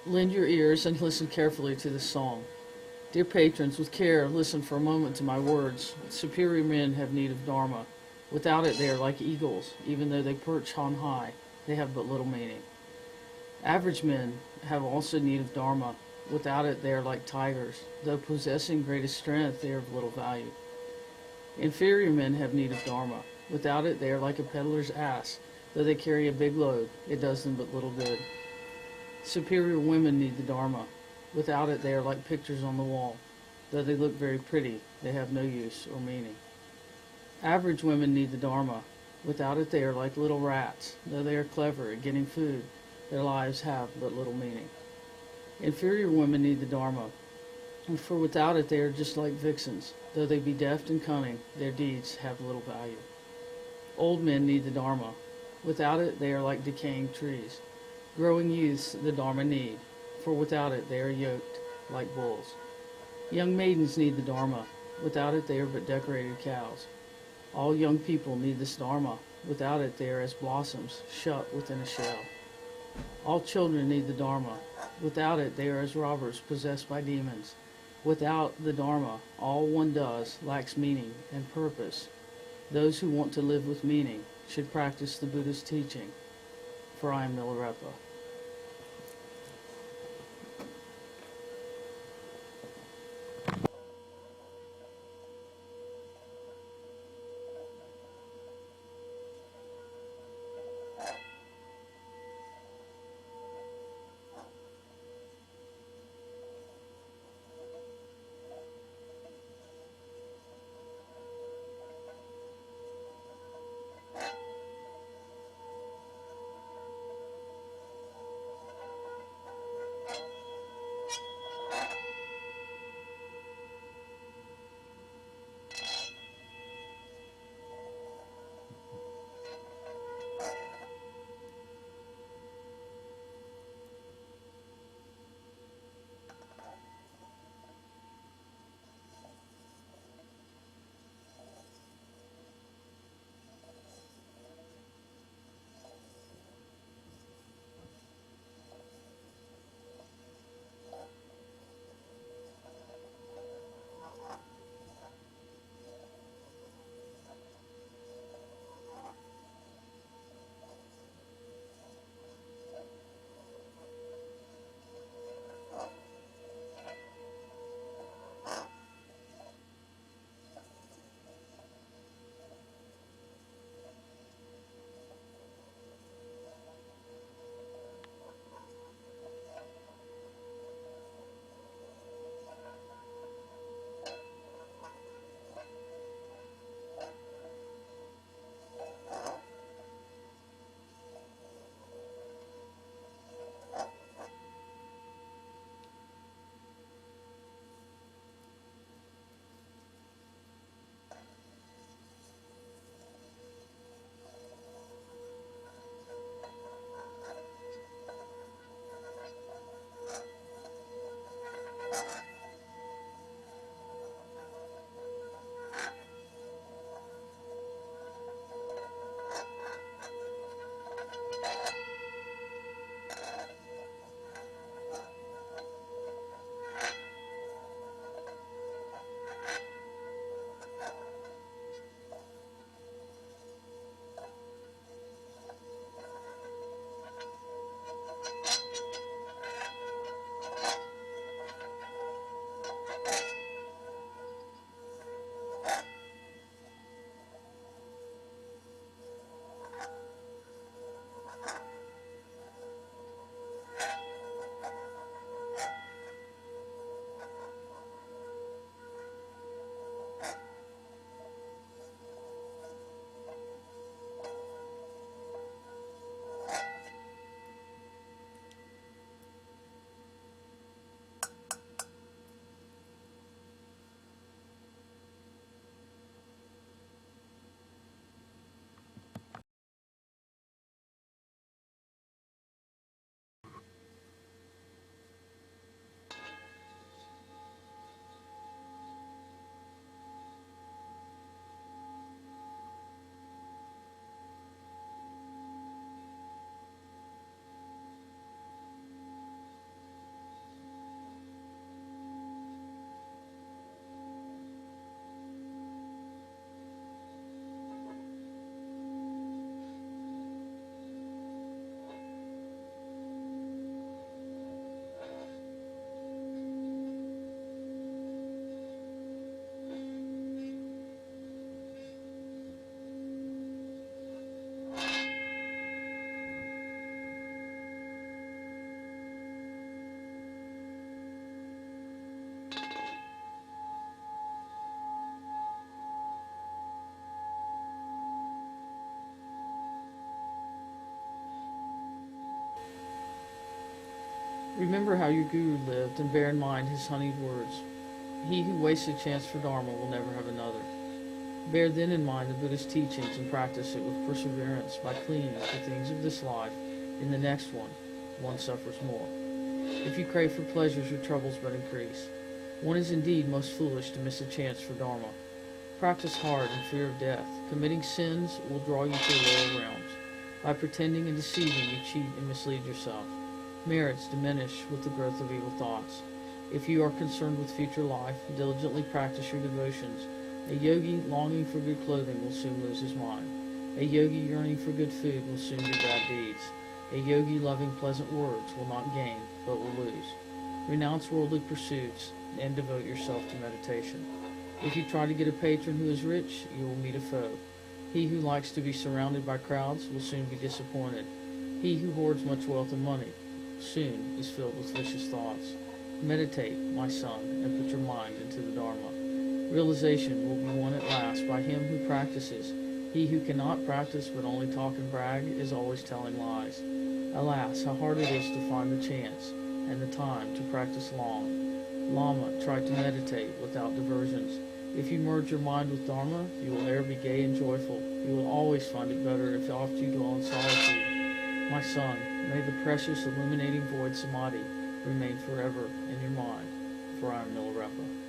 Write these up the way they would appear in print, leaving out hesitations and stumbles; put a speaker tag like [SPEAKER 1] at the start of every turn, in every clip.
[SPEAKER 1] Lend your ears and listen carefully to this song. Dear patrons, with care, listen for a moment to my words. Superior men have need of Dharma. Without it, they are like eagles. Even though they perch on high, they have but little meaning. Average men have also need of Dharma. Without it, they are like tigers. Though possessing greatest strength, they are of little value. Inferior men have need of Dharma. Without it, they are like a peddler's ass. Though they carry a big load, it does them but little good. Superior women need the Dharma. Without it, they are like pictures on the wall. Though they look very pretty, they have no use or meaning. Average women need the Dharma. Without it, they are like little rats. Though they are clever at getting food, their lives have but little meaning. Inferior women need the Dharma, for without it, they are just like vixens. Though they be deft and cunning, their deeds have little value. Old men need the Dharma. Without it, they are like decaying trees. Growing youths the Dharma need, for without it, they are yoked like bulls. Young maidens need the Dharma. Without it, they are but decorated cows. All young people need this Dharma. Without it, they are as blossoms shut within a shell. All children need the Dharma. Without it, they are as robbers possessed by demons. Without the Dharma, all one does lacks meaning and purpose. Those who want to live with meaning should practice the Buddha's teaching. For I am Milarepa. Remember how your guru lived and bear in mind his honeyed words. He who wastes a chance for Dharma will never have another. Bear then in mind the Buddha's teachings and practice it with perseverance by clinging to things of this life. In the next one suffers more. If you crave for pleasures, your troubles but increase. One is indeed most foolish to miss a chance for Dharma. Practice hard in fear of death. Committing sins will draw you to the lower realms. By pretending and deceiving, you cheat and mislead yourself. Merits diminish with the growth of evil thoughts. If you are concerned with future life, diligently practice your devotions. A yogi longing for good clothing will soon lose his mind. A yogi yearning for good food will soon do bad deeds. A yogi loving pleasant words will not gain, but will lose. Renounce worldly pursuits and devote yourself to meditation. If you try to get a patron who is rich, you will meet a foe. He who likes to be surrounded by crowds will soon be disappointed. He who hoards much wealth and money soon is filled with vicious thoughts. Meditate, my son, and put your mind into the Dharma. Realization will be won at last by him who practices. He who cannot practice but only talk and brag is always telling lies. Alas, how hard it is to find the chance and the time to practice long. Lama tried to meditate without diversions. If you merge your mind with Dharma, you will ever be gay and joyful. You will always find it better if oft you dwell in solitude. My son, may the precious illuminating void samadhi remain forever in your mind, for I am Milarepa.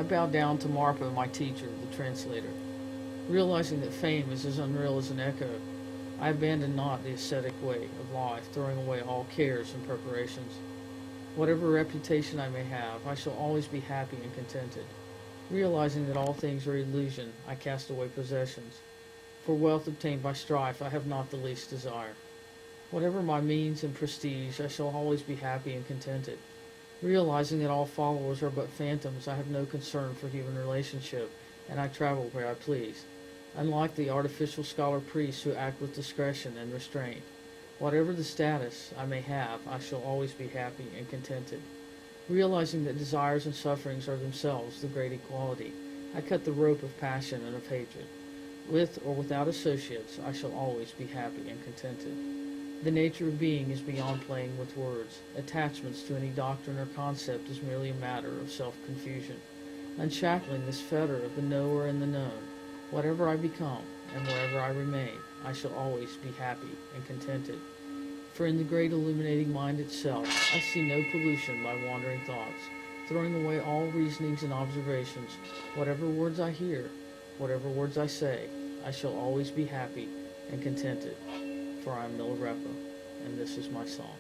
[SPEAKER 1] I bow down to Marpa, my teacher, the translator. Realizing that fame is as unreal as an echo, I abandon not the ascetic way of life, throwing away all cares and preparations. Whatever reputation I may have, I shall always be happy and contented. Realizing that all things are illusion, I cast away possessions. For wealth obtained by strife I have not the least desire. Whatever my means and prestige, I shall always be happy and contented. Realizing that all followers are but phantoms, I have no concern for human relationship, and I travel where I please. Unlike the artificial scholar priests who act with discretion and restraint, whatever the status I may have, I shall always be happy and contented. Realizing that desires and sufferings are themselves the great equality, I cut the rope of passion and of hatred. With or without associates, I shall always be happy and contented. The nature of being is beyond playing with words. Attachments to any doctrine or concept is merely a matter of self-confusion. Unshackling this fetter of the knower and the known, whatever I become and wherever I remain, I shall always be happy and contented. For in the great illuminating mind itself, I see no pollution by wandering thoughts. Throwing away all reasonings and observations, whatever words I hear, whatever words I say, I shall always be happy and contented. For I am Milarepa, and this is my song.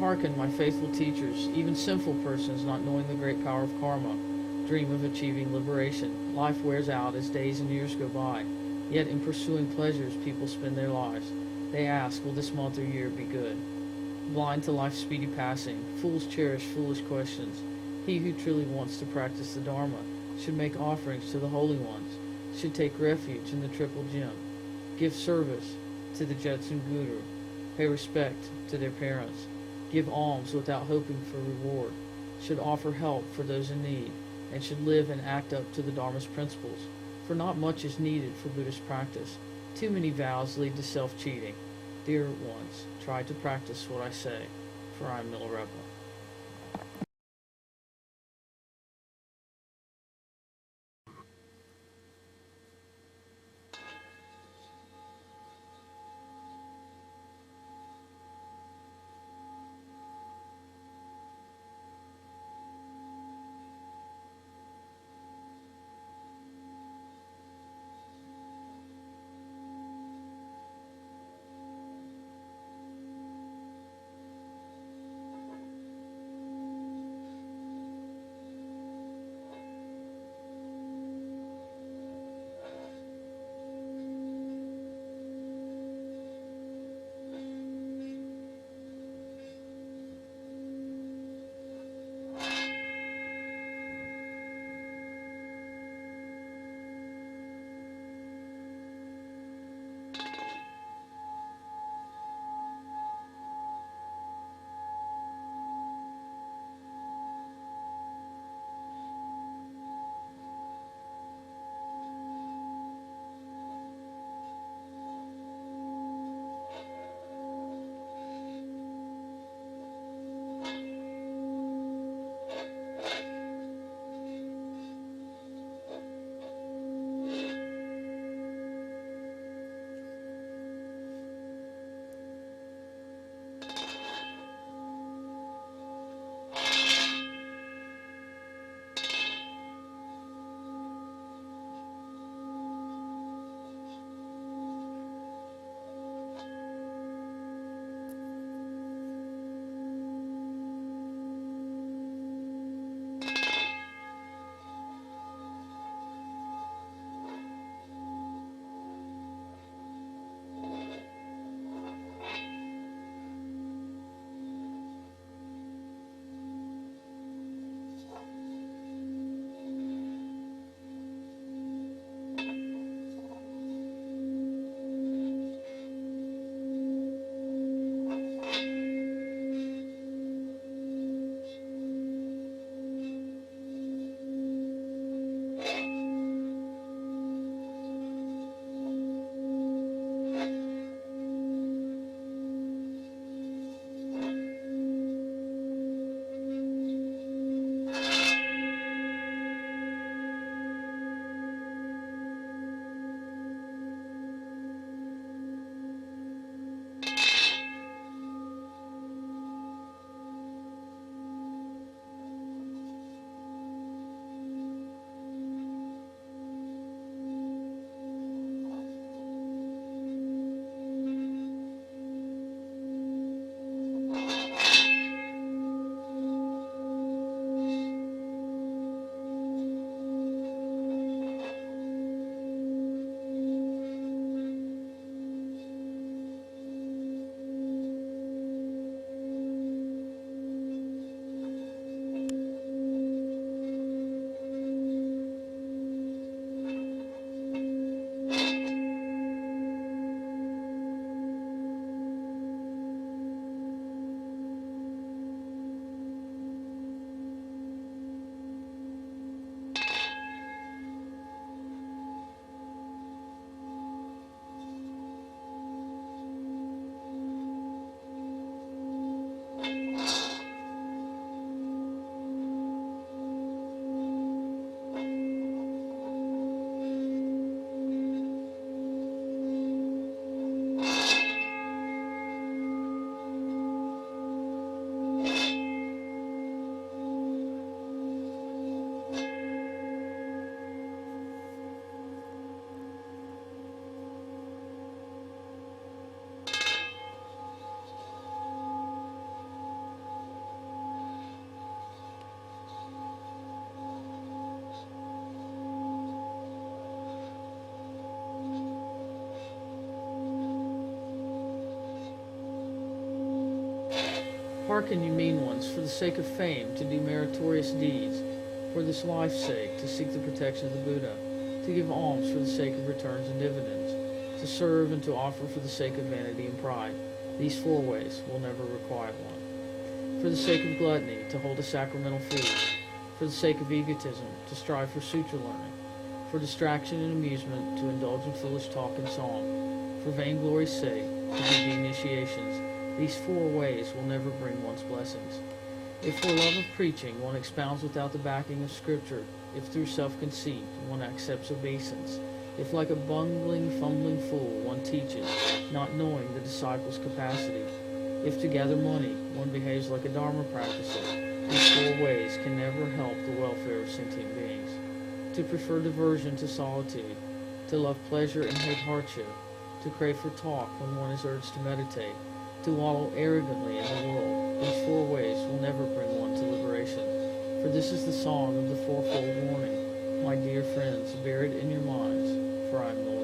[SPEAKER 1] hearken, my faithful teachers. Even sinful persons, not knowing the great power of karma, dream of achieving liberation. Life wears out as days and years go by. Yet in pursuing pleasures, people spend their lives. They ask, will this month or year be good? Blind to life's speedy passing, fools cherish foolish questions. He who truly wants to practice the Dharma should make offerings to the holy ones, should take refuge in the triple gem, give service to the Jetsun Guru, pay respect to their parents, give alms without hoping for reward, should offer help for those in need, and should live and act up to the Dharma's principles. For not much is needed for Buddhist practice. Too many vows lead to self-cheating. Dear ones, try to practice what I say, for I am Milarepa. Hearken, you mean ones, for the sake of fame, to do meritorious deeds, for this life's sake, to seek the protection of the Buddha, to give alms for the sake of returns and dividends, to serve and to offer for the sake of vanity and pride. These 4 ways will never requite one. For the sake of gluttony, to hold a sacramental food, for the sake of egotism, to strive for sutra learning, for distraction and amusement, to indulge in foolish talk and song, for vainglory's sake, to do the initiations. These 4 ways will never bring one's blessings. If for love of preaching one expounds without the backing of Scripture, if through self-conceit one accepts obeisance, if like a bungling, fumbling fool one teaches, not knowing the disciple's capacity, if to gather money one behaves like a Dharma practicer, these 4 ways can never help the welfare of sentient beings. To prefer diversion to solitude, to love pleasure and hate hardship, to crave for talk when one is urged to meditate, to wallow arrogantly in the world, these 4 ways will never bring one to liberation. For this is the song of the 4-fold warning. My dear friends, bear it in your minds, for I am Milarepa.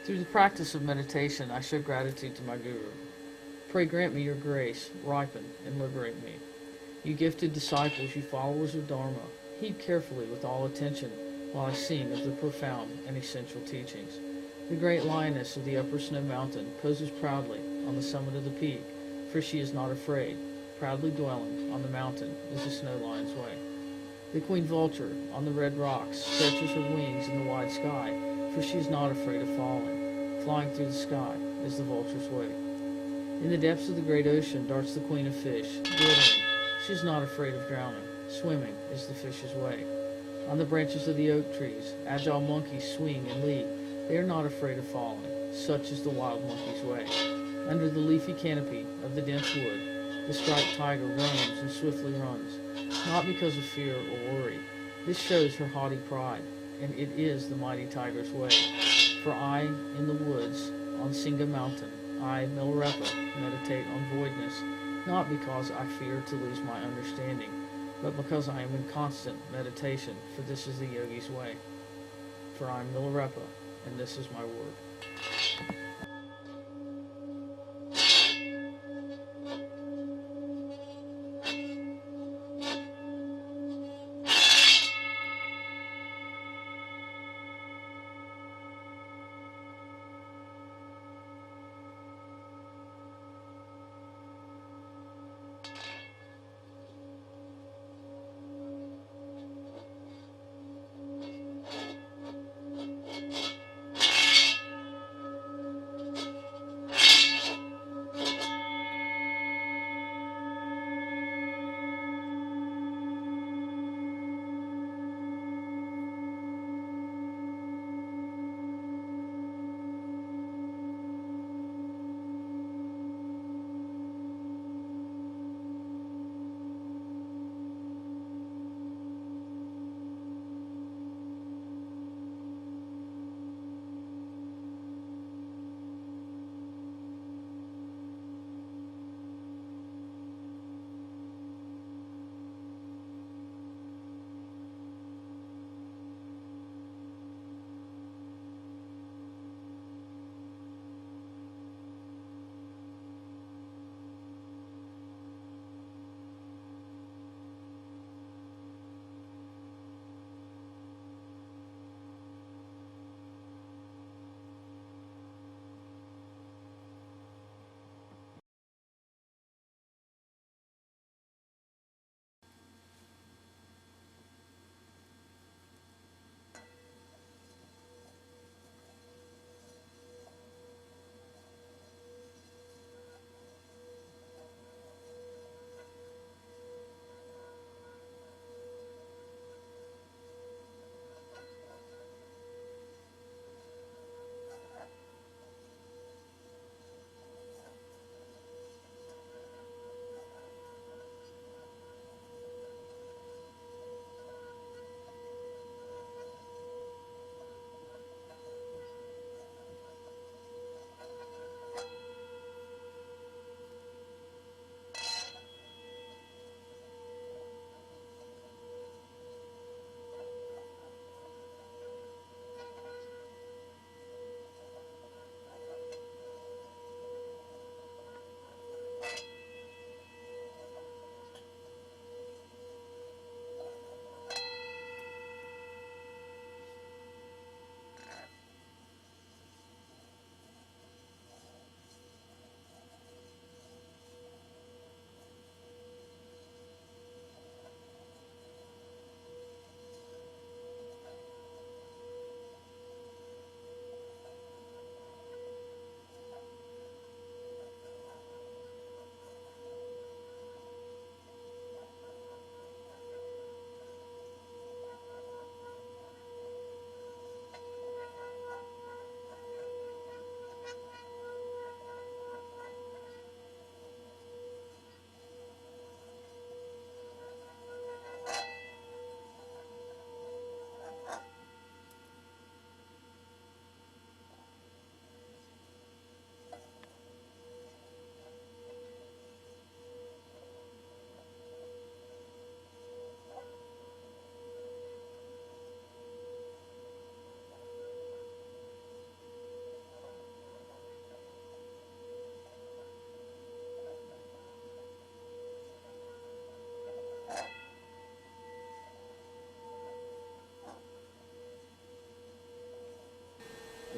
[SPEAKER 1] Through the practice of meditation, I show gratitude to my Guru. Pray grant me your grace, ripen, and liberate me. You gifted disciples, you followers of Dharma, heed carefully with all attention while I sing of the profound and essential teachings. The great lioness of the upper snow mountain poses proudly on the summit of the peak, for she is not afraid. Proudly dwelling on the mountain is the snow lion's way. The queen vulture on the red rocks stretches her wings in the wide sky, for she is not afraid of falling. Flying through the sky is the vulture's way. In the depths of the great ocean darts the queen of fish, glittering. She is not afraid of drowning. Swimming is the fish's way. On the branches of the oak trees, agile monkeys swing and leap. They are not afraid of falling. Such is the wild monkey's way. Under the leafy canopy of the dense wood, the striped tiger roams and swiftly runs, not because of fear or worry. This shows her haughty pride, and it is the mighty tiger's way. For I, in the woods, on Singa Mountain, I, Milarepa, meditate on voidness, not because I fear to lose my understanding, but because I am in constant meditation, for this is the yogi's way. For I am Milarepa, and this is my word.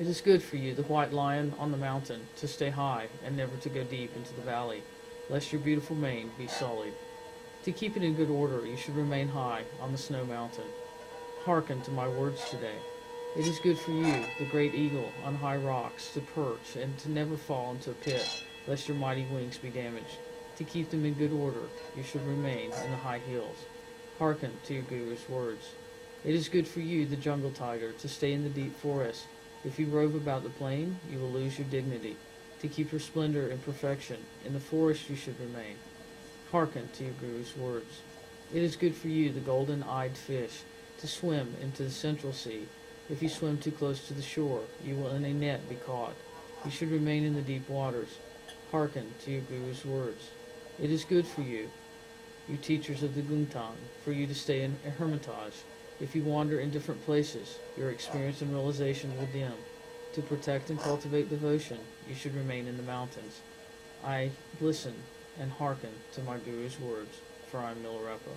[SPEAKER 1] It is good for you, the white lion on the mountain, to stay high and never to go deep into the valley, lest your beautiful mane be sullied. To keep it in good order, you should remain high on the snow mountain. Hearken to my words today. It is good for you, the great eagle, on high rocks, to perch and to never fall into a pit, lest your mighty wings be damaged. To keep them in good order, you should remain in the high hills. Hearken to your guru's words. It is good for you, the jungle tiger, to stay in the deep forest. If you rove about the plain, you will lose your dignity. To keep your splendor and perfection, in the forest you should remain. Hearken to your guru's words. It is good for you, the golden-eyed fish, to swim into the central sea. If you swim too close to the shore, you will in a net be caught. You should remain in the deep waters. Hearken to your guru's words. It is good for you, you teachers of the Gungtang, for you to stay in a hermitage. If you wander in different places, your experience and realization will dim. To protect and cultivate devotion, you should remain in the mountains. I listen and hearken to my guru's words, for I am Milarepa.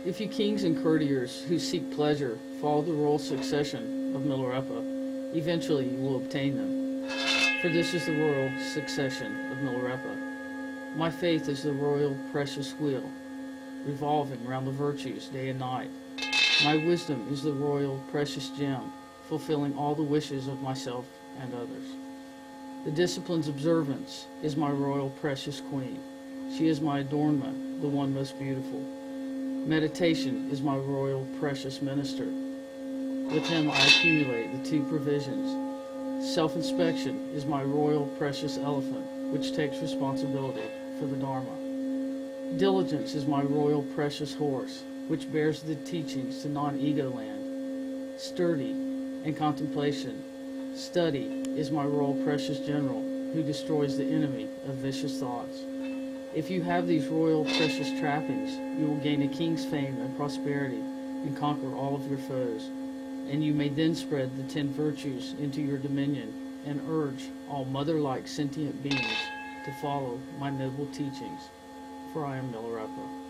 [SPEAKER 1] If you kings and courtiers who seek pleasure follow the royal succession of Milarepa, eventually you will obtain them. For this is the royal succession of Milarepa. My faith is the royal precious wheel, revolving round the virtues day and night. My wisdom is the royal precious gem, fulfilling all the wishes of myself and others. The discipline's observance is my royal precious queen. She is my adornment, the one most beautiful. Meditation is my royal precious minister. With him I accumulate the two provisions. Self-inspection is my royal precious elephant, which takes responsibility for the Dharma. Diligence is my royal precious horse, which bears the teachings to non-ego land. Sturdy and contemplation. Study is my royal precious general, who destroys the enemy of vicious thoughts. If you have these royal precious trappings, you will gain a king's fame and prosperity and conquer all of your foes. And you may then spread the 10 virtues into your dominion and urge all mother-like sentient beings to follow my noble teachings, for I am Milarepa.